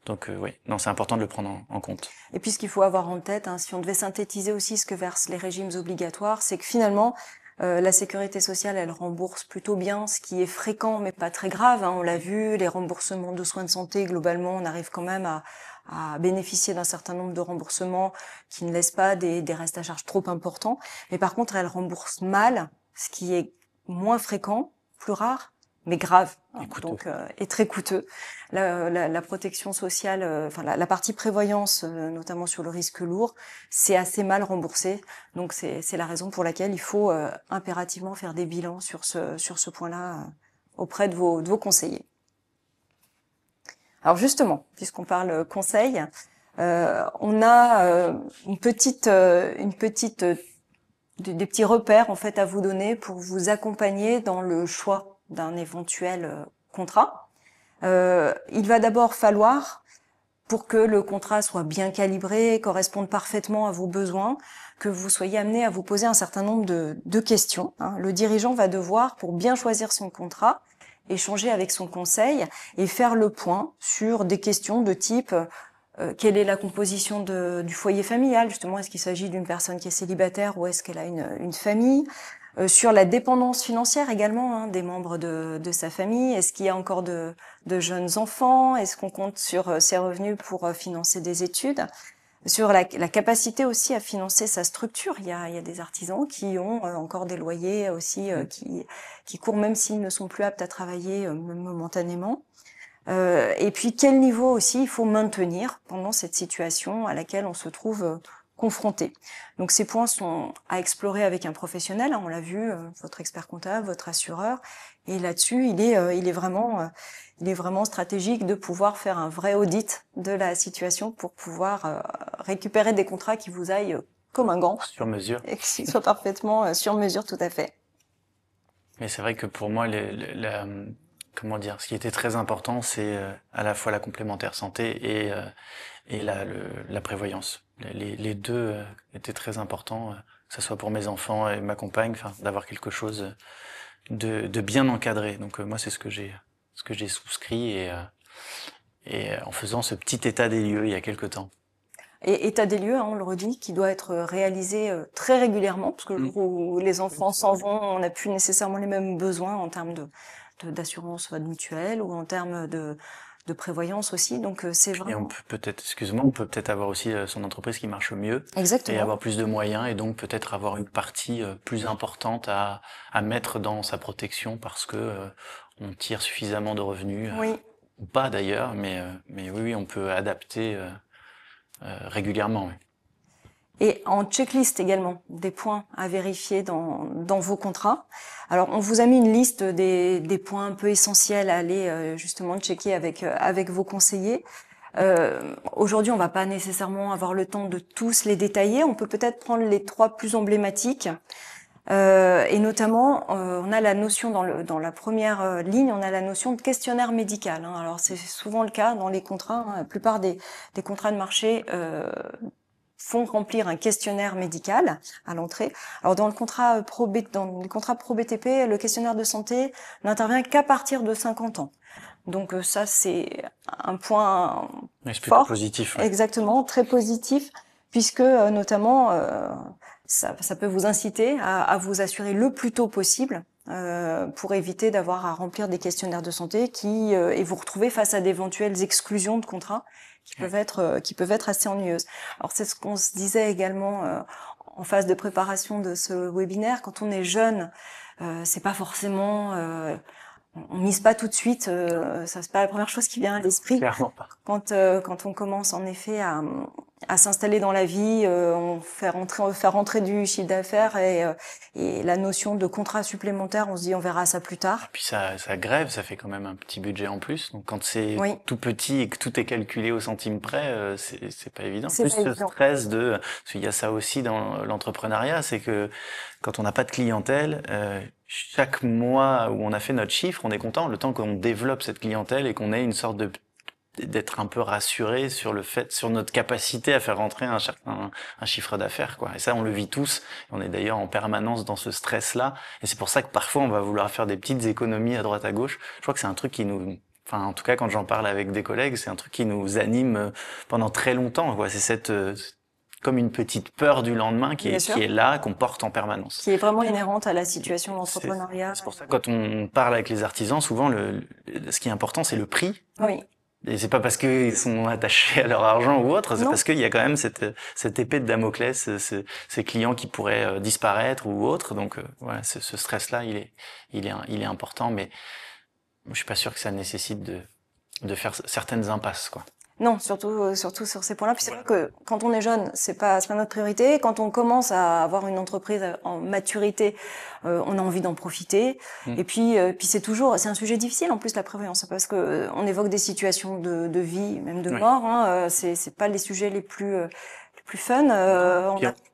Donc oui, non, c'est important de le prendre en compte. Et puis ce qu'il faut avoir en tête, hein, si on devait synthétiser aussi ce que versent les régimes obligatoires, c'est que finalement La sécurité sociale, elle rembourse plutôt bien, ce qui est fréquent, mais pas très grave. On l'a vu, les remboursements de soins de santé, globalement, on arrive quand même à bénéficier d'un certain nombre de remboursements qui ne laissent pas des restes à charge trop importants. Mais par contre, elle rembourse mal, ce qui est moins fréquent, plus rare, mais grave, donc et très coûteux. La protection sociale, enfin la partie prévoyance, notamment sur le risque lourd, c'est assez mal remboursé. Donc c'est la raison pour laquelle il faut impérativement faire des bilans sur ce point-là auprès de vos conseillers. Alors justement, puisqu'on parle conseil, on a des petits repères en fait à vous donner pour vous accompagner dans le choix d'un éventuel contrat. Il va d'abord falloir, pour que le contrat soit bien calibré, corresponde parfaitement à vos besoins, que vous soyez amené à vous poser un certain nombre de questions. Le dirigeant va devoir, pour bien choisir son contrat, échanger avec son conseil et faire le point sur des questions de type quelle est la composition du foyer familial, justement, est-ce qu'il s'agit d'une personne qui est célibataire ou est-ce qu'elle a une famille, sur la dépendance financière également des membres de sa famille, est-ce qu'il y a encore de jeunes enfants, est-ce qu'on compte sur ses revenus pour financer des études, sur la capacité aussi à financer sa structure. Il y a des artisans qui ont encore des loyers aussi qui courent même s'ils ne sont plus aptes à travailler momentanément. Et puis quel niveau aussi il faut maintenir pendant cette situation à laquelle on se trouve confronté. Donc ces points sont à explorer avec un professionnel, on l'a vu, votre expert comptable, votre assureur, et là-dessus il est vraiment stratégique de pouvoir faire un vrai audit de la situation pour pouvoir récupérer des contrats qui vous aillent comme un gant. Sur mesure. Et qui soient parfaitement sur mesure, tout à fait. Mais c'est vrai que pour moi, comment dire, ce qui était très important, c'est à la fois la complémentaire santé et la prévoyance. Les deux étaient très importants, que ce soit pour mes enfants et ma compagne, enfin, d'avoir quelque chose de bien encadré. Donc moi, c'est ce que j'ai souscrit et en faisant ce petit état des lieux il y a quelque temps. Et état des lieux, on le redit, qui doit être réalisé très régulièrement, parce que le jour où les enfants s'en vont, on n'a plus nécessairement les mêmes besoins en termes d'assurance, soit de mutuelle, ou en termes de prévoyance aussi. Donc c'est vraiment. Et on peut peut-être avoir aussi son entreprise qui marche mieux. Exactement. Et avoir plus de moyens et donc peut-être avoir une partie plus importante à mettre dans sa protection parce que on tire suffisamment de revenus. Oui. Ou pas d'ailleurs, mais oui, on peut adapter régulièrement. Oui. Et en checklist également, des points à vérifier dans vos contrats. Alors, on vous a mis une liste des points un peu essentiels à aller justement checker avec vos conseillers. Aujourd'hui, on va pas nécessairement avoir le temps de tous les détailler. On peut peut-être prendre les 3 plus emblématiques. Et notamment, on a la notion dans la première ligne, on a la notion de questionnaire médical. Alors, c'est souvent le cas dans les contrats. La plupart des contrats de marché font remplir un questionnaire médical à l'entrée. Alors dans les contrats pro BTP, le questionnaire de santé n'intervient qu'à partir de 50 ans. Donc ça c'est un point fort, positif. Ouais. Exactement, très positif, puisque notamment ça peut vous inciter à vous assurer le plus tôt possible pour éviter d'avoir à remplir des questionnaires de santé et vous retrouver face à d'éventuelles exclusions de contrats qui peuvent être assez ennuyeuses. Alors c'est ce qu'on se disait également en phase de préparation de ce webinaire. Quand on est jeune, c'est pas forcément, on mise pas tout de suite. Ça c'est pas la première chose qui vient à l'esprit. Clairement pas. Quand on commence en effet à s'installer dans la vie, on faire rentrer du chiffre d'affaires et la notion de contrat supplémentaire, on se dit on verra ça plus tard. Et puis ça grève, ça fait quand même un petit budget en plus. Donc quand c'est tout petit et que tout est calculé au centime près, c'est pas évident. Plus ce stress parce qu'il y a ça aussi dans l'entrepreneuriat, c'est que quand on n'a pas de clientèle, chaque mois où on a fait notre chiffre, on est content. Le temps qu'on développe cette clientèle et qu'on ait une sorte d'être un peu rassuré sur notre capacité à faire rentrer un chiffre d'affaires, quoi. Et ça, on le vit tous. On est d'ailleurs en permanence dans ce stress-là. Et c'est pour ça que parfois, on va vouloir faire des petites économies à droite à gauche. Je crois que c'est un truc enfin, en tout cas, quand j'en parle avec des collègues, c'est un truc qui nous anime pendant très longtemps, quoi. C'est comme une petite peur du lendemain qui Bien sûr. est là, qu'on porte en permanence. Qui est vraiment inhérente à la situation d'entrepreneuriat. C'est pour ça que quand on parle avec les artisans, souvent ce qui est important, c'est le prix. Oui. Et c'est pas parce qu'ils sont attachés à leur argent ou autre, c'est Non. parce qu'il y a quand même cette épée de Damoclès, ces clients qui pourraient disparaître ou autre. Donc voilà, ce stress-là, il est important, mais je suis pas sûr que ça nécessite de faire certaines impasses, quoi. Non, surtout sur ces points-là. Puis c'est vrai que quand on est jeune, c'est pas notre priorité. Quand on commence à avoir une entreprise en maturité, on a envie d'en profiter. Et puis c'est un sujet difficile en plus la prévoyance, parce que on évoque des situations de vie, même de mort. Hein, c'est pas les sujets les plus fun.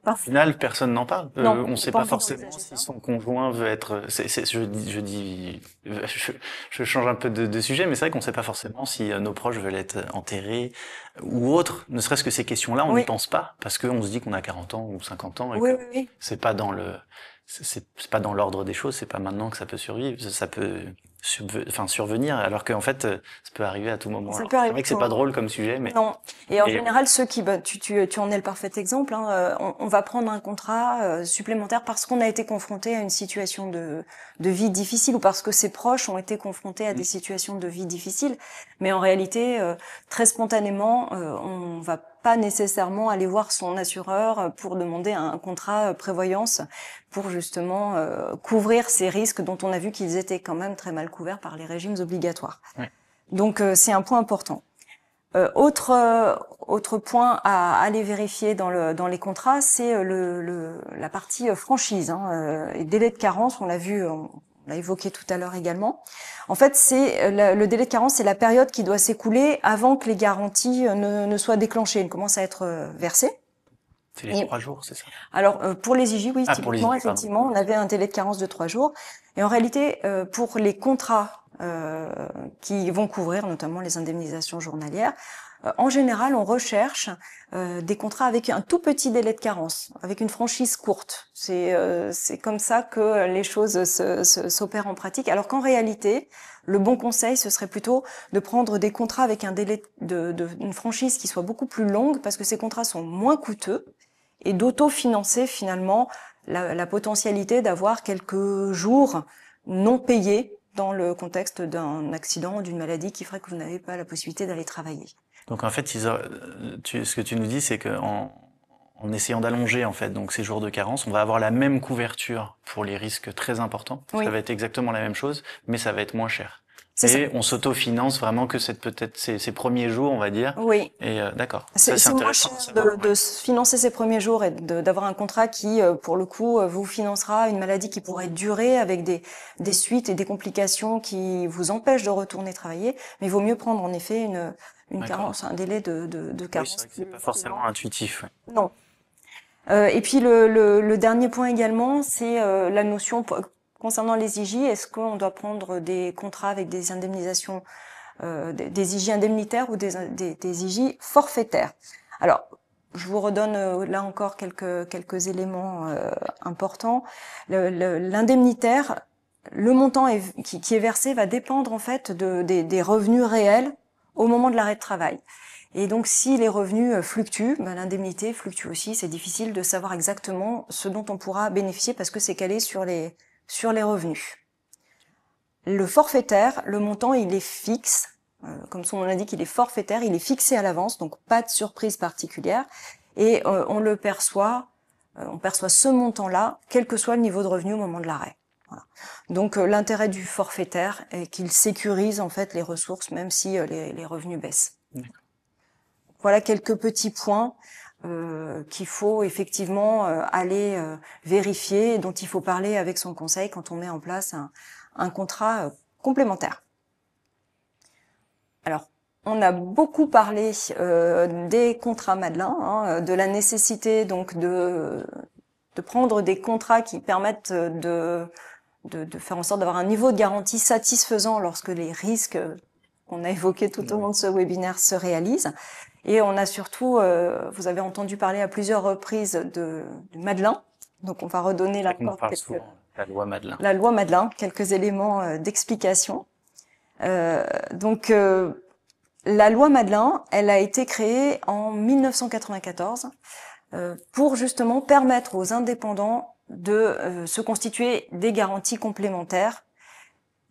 Au final, personne n'en parle. Non, on ne sait pas forcément si son conjoint veut être. Je change un peu de sujet, mais c'est vrai qu'on ne sait pas forcément si nos proches veulent être enterrés ou autres. Ne serait-ce que ces questions-là, on n'y pense pas parce qu'on se dit qu'on a 40 ans ou 50 ans et que c'est pas dans c'est pas dans l'ordre des choses. C'est pas maintenant que ça peut survivre. Ça peut survenir, alors qu'en fait, ça peut arriver à tout moment. C'est vrai que c'est pas drôle comme sujet, mais non. Et en général, ceux qui, tu en es le parfait exemple. Hein, on va prendre un contrat supplémentaire parce qu'on a été confronté à une situation de vie difficile ou parce que ses proches ont été confrontés à des situations de vie difficiles. Mais en réalité, très spontanément, on va pas nécessairement aller voir son assureur pour demander un contrat prévoyance pour justement couvrir ces risques dont on a vu qu'ils étaient quand même très mal couverts par les régimes obligatoires. Ouais. Donc c'est un point important. Autre point à aller vérifier dans les contrats, c'est la partie franchise, hein, et délai de carence. On l'a vu, on l'a évoqué tout à l'heure également. En fait, c'est le délai de carence, c'est la période qui doit s'écouler avant que les garanties ne soient déclenchées, ne commencent à être versées. C'est les 3 jours, c'est ça? Alors pour les IJ, oui, typiquement, IJ, effectivement, on avait un délai de carence de 3 jours. Et en réalité, pour les contrats qui vont couvrir notamment les indemnisations journalières, en général, on recherche des contrats avec un tout petit délai de carence, avec une franchise courte. C'est comme ça que les choses s'opèrent en pratique. Alors qu'en réalité, le bon conseil, ce serait plutôt de prendre des contrats avec un délai une franchise qui soit beaucoup plus longue, parce que ces contrats sont moins coûteux, et d'auto-financer finalement la potentialité d'avoir quelques jours non payés dans le contexte d'un accident ou d'une maladie qui ferait que vous n'avez pas la possibilité d'aller travailler. Donc en fait, ce que tu nous dis, c'est que en essayant d'allonger en fait donc ces jours de carence, on va avoir la même couverture pour les risques très importants. Oui. Ça va être exactement la même chose, mais ça va être moins cher. Et on s'autofinance vraiment que peut-être ces premiers jours, on va dire. Oui. Et d'accord. C'est moins cher de financer ces premiers jours et d'avoir un contrat qui, pour le coup, vous financera une maladie qui pourrait durer avec des suites et des complications qui vous empêchent de retourner travailler. Mais il vaut mieux prendre en effet une carence, un délai de carence. Oui, c'est vrai que c'est pas forcément intuitif. Ouais. Non. Et puis le dernier point également, c'est la notion concernant les IJ. Est-ce qu'on doit prendre des contrats avec des indemnisations, des IJ indemnitaires ou des IJ forfaitaires? Alors, je vous redonne là encore quelques éléments importants. L'indemnitaire, le montant qui est versé va dépendre en fait des revenus réels au moment de l'arrêt de travail. Et donc, si les revenus fluctuent, l'indemnité fluctue aussi. C'est difficile de savoir exactement ce dont on pourra bénéficier parce que c'est calé sur les revenus. Le forfaitaire, le montant, il est fixe. Comme son nom l'indique, il est forfaitaire, il est fixé à l'avance, donc pas de surprise particulière. Et on perçoit ce montant-là, quel que soit le niveau de revenu au moment de l'arrêt. Voilà. Donc l'intérêt du forfaitaire est qu'il sécurise en fait les ressources, même si les revenus baissent. Voilà quelques petits points qu'il faut effectivement aller vérifier, dont il faut parler avec son conseil quand on met en place un contrat complémentaire. Alors, on a beaucoup parlé des contrats Madelin, hein, de la nécessité donc de prendre des contrats qui permettent de faire en sorte d'avoir un niveau de garantie satisfaisant lorsque les risques qu'on a évoqués tout au long de ce webinaire se réalisent. Et on a surtout, vous avez entendu parler à plusieurs reprises de Madelin, donc on va redonner là encore la loi Madelin. La loi Madelin, quelques éléments d'explication. Donc la loi Madelin, elle a été créée en 1994 pour justement permettre aux indépendants de se constituer des garanties complémentaires.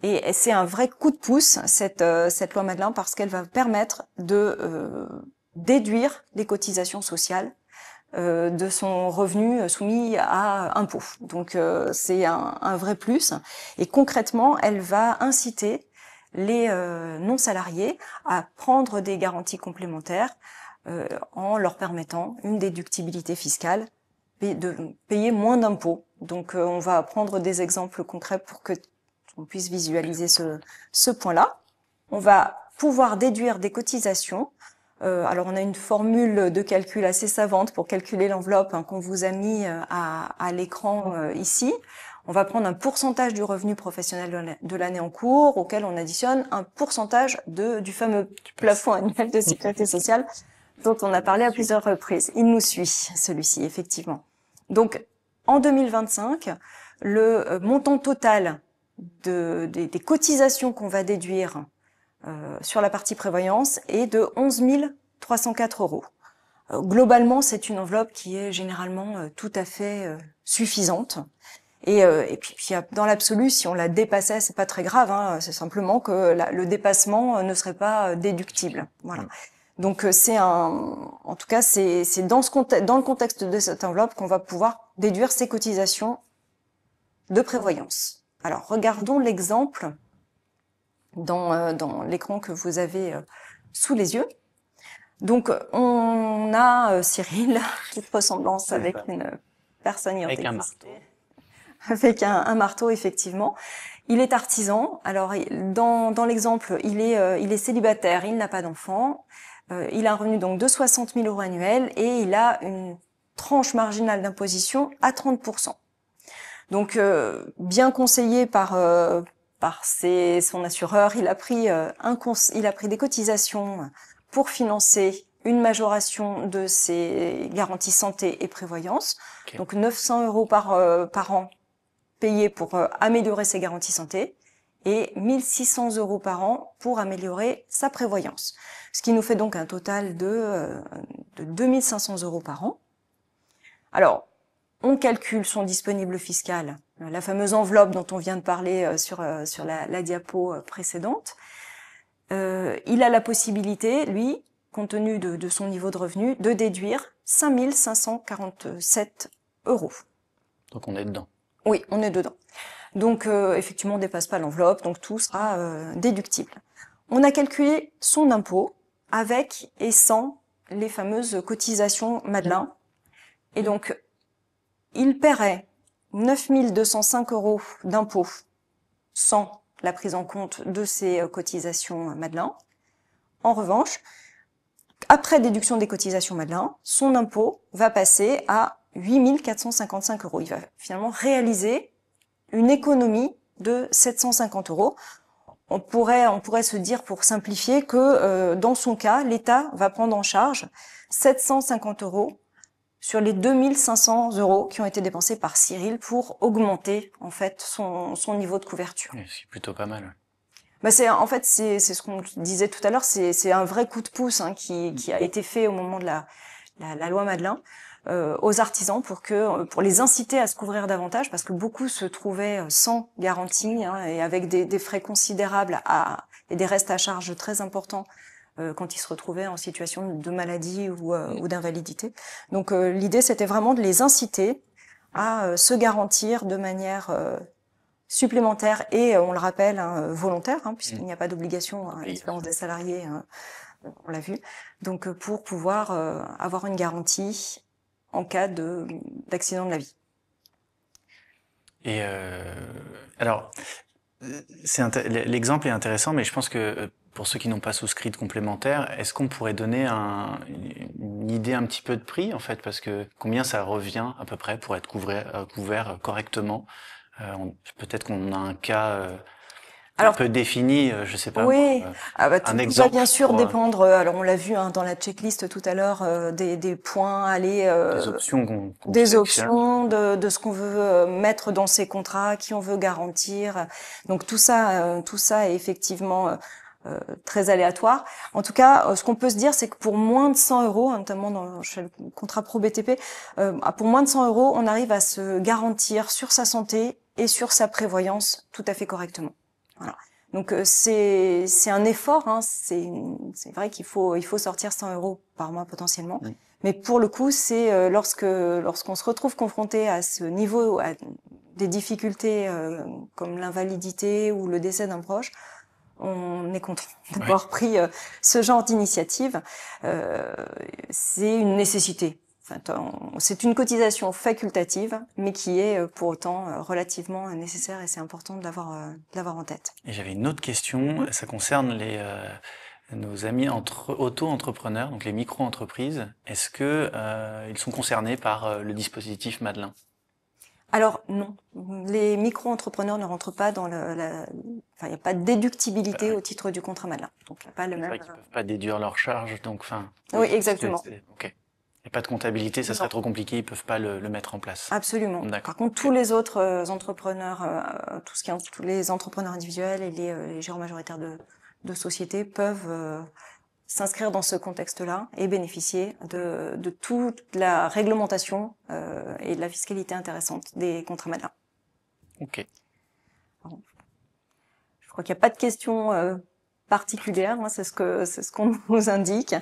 Et c'est un vrai coup de pouce, cette loi Madelin, parce qu'elle va permettre de déduire les cotisations sociales de son revenu soumis à impôt. Donc c'est un vrai plus. Et concrètement, elle va inciter les non-salariés à prendre des garanties complémentaires en leur permettant une déductibilité fiscale et de payer moins d'impôts. Donc on va prendre des exemples concrets pour que on puisse visualiser ce point-là. On va pouvoir déduire des cotisations. Alors on a une formule de calcul assez savante pour calculer l'enveloppe qu'on vous a mis à l'écran ici. On va prendre un pourcentage du revenu professionnel de l'année en cours auquel on additionne un pourcentage du fameux plafond annuel de sécurité sociale dont on a parlé à plusieurs reprises. Il nous suit, celui-ci, effectivement. Donc, en 2025, le montant total des cotisations qu'on va déduire sur la partie prévoyance est de 11 304 €. Globalement, c'est une enveloppe qui est généralement tout à fait suffisante. Et puis dans l'absolu, si on la dépassait, c'est pas très grave, hein, c'est simplement que le dépassement ne serait pas déductible. Voilà. Donc en tout cas, c'est dans le contexte de cette enveloppe qu'on va pouvoir déduire ces cotisations de prévoyance. Alors, regardons l'exemple dans l'écran que vous avez sous les yeux. Donc, on a Cyril, toute ressemblance avec une personne ayant avec un existé. marteau. Avec un marteau, effectivement. Il est artisan. Alors, dans l'exemple, il est célibataire, il n'a pas d'enfant. Il a un revenu donc de 60 000 € annuels et il a une tranche marginale d'imposition à 30%. Donc, bien conseillé par son assureur, il a pris des cotisations pour financer une majoration de ses garanties santé et prévoyance. Okay. Donc 900 € par an payés pour améliorer ses garanties santé et 1600 € par an pour améliorer sa prévoyance. Ce qui nous fait donc un total de 2500 € par an. Alors, on calcule son disponible fiscal, la fameuse enveloppe dont on vient de parler sur la diapo précédente. Il a la possibilité, lui, compte tenu de son niveau de revenu, de déduire 5 547 €. Donc on est dedans. Oui, on est dedans. Donc effectivement, on ne dépasse pas l'enveloppe, donc tout sera déductible. On a calculé son impôt avec et sans les fameuses cotisations Madelin. Et donc, il paierait 9 205 € d'impôt sans la prise en compte de ces cotisations Madelin. En revanche, après déduction des cotisations Madelin, son impôt va passer à 8 455 €. Il va finalement réaliser une économie de 750 €. On pourrait se dire, pour simplifier, que dans son cas, l'État va prendre en charge 750 € sur les 2500 € qui ont été dépensés par Cyril pour augmenter en fait son niveau de couverture. Oui, c'est plutôt pas mal. Bah c'est ce qu'on disait tout à l'heure, c'est un vrai coup de pouce qui a été fait au moment de la loi Madelin aux artisans pour les inciter à se couvrir davantage, parce que beaucoup se trouvaient sans garantie et avec des frais considérables et des restes à charge très importants quand ils se retrouvaient en situation de maladie ou d'invalidité. Donc l'idée, c'était vraiment de les inciter à se garantir de manière supplémentaire et, on le rappelle, volontaire, puisqu'il n'y a pas d'obligation, à la différence des salariés, on l'a vu. Donc pour pouvoir avoir une garantie en cas d'accident de la vie. Et alors, l'exemple est intéressant, mais je pense que pour ceux qui n'ont pas souscrit de complémentaire, est-ce qu'on pourrait donner une idée un petit peu de prix, en fait, parce que combien ça revient à peu près pour être couvert correctement? Peut-être qu'on a un cas un peu défini, je sais pas. Oui, un exemple. Tout va bien sûr dépendre. Alors on l'a vu dans la checklist tout à l'heure, des points aller, des options des options de ce qu'on veut mettre dans ces contrats, qui on veut garantir. Donc tout ça est effectivement très aléatoire. En tout cas, ce qu'on peut se dire, c'est que pour moins de 100 euros, notamment chez le contrat pro BTP, pour moins de 100 euros, on arrive à se garantir sur sa santé et sur sa prévoyance tout à fait correctement. Voilà. Donc c'est un effort, hein, c'est vrai qu'il faut sortir 100 euros par mois potentiellement. Oui. Mais pour le coup, c'est lorsqu'on se retrouve confronté à ce niveau, à des difficultés comme l'invalidité ou le décès d'un proche, on est content d'avoir pris ce genre d'initiative. C'est une nécessité. Enfin, c'est une cotisation facultative, mais qui est pour autant relativement nécessaire et c'est important de l'avoir en tête. Et j'avais une autre question, ça concerne nos amis auto-entrepreneurs, donc les micro-entreprises. Est-ce que ils sont concernés par le dispositif Madelin ? Alors non, les micro-entrepreneurs ne rentrent pas dans il n'y a pas de déductibilité au titre du contrat Madelin. Donc il n'y a pas le même. C'est vrai qu'ils peuvent pas déduire leurs charges, donc enfin. Oui, exactement. Ok. Il n'y a pas de comptabilité, ça serait trop compliqué, ils peuvent pas le mettre en place. Absolument. Par contre, tous les autres entrepreneurs, tous les entrepreneurs individuels et les gérants majoritaires de sociétés peuvent s'inscrire dans ce contexte-là et bénéficier de toute la réglementation et de la fiscalité intéressante des contrats Madelin. Ok. Alors, je crois qu'il n'y a pas de questions particulières, hein, c'est ce qu'on nous indique.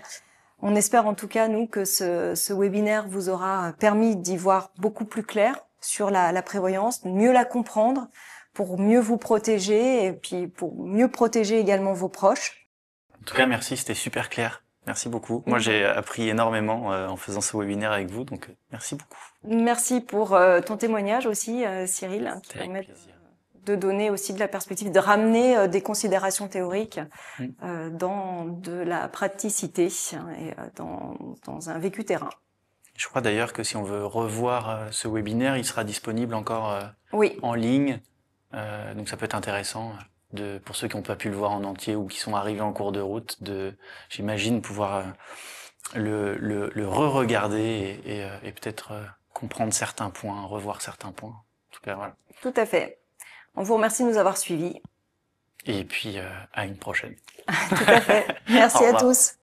On espère en tout cas, nous, que ce webinaire vous aura permis d'y voir beaucoup plus clair sur la prévoyance, mieux la comprendre, pour mieux vous protéger et puis pour mieux protéger également vos proches. En tout cas, merci, c'était super clair. Merci beaucoup. Moi, j'ai appris énormément en faisant ce webinaire avec vous, donc merci beaucoup. Merci pour ton témoignage aussi, Cyril, qui permet de donner aussi de la perspective, de ramener des considérations théoriques dans de la praticité et dans un vécu terrain. Je crois d'ailleurs que si on veut revoir ce webinaire, il sera disponible encore en ligne, donc ça peut être intéressant. Pour ceux qui n'ont pas pu le voir en entier ou qui sont arrivés en cours de route, j'imagine pouvoir le re-regarder et peut-être comprendre certains points, revoir certains points. En tout cas, voilà. Tout à fait. On vous remercie de nous avoir suivis. Et puis, à une prochaine. Tout à fait. Merci à tous.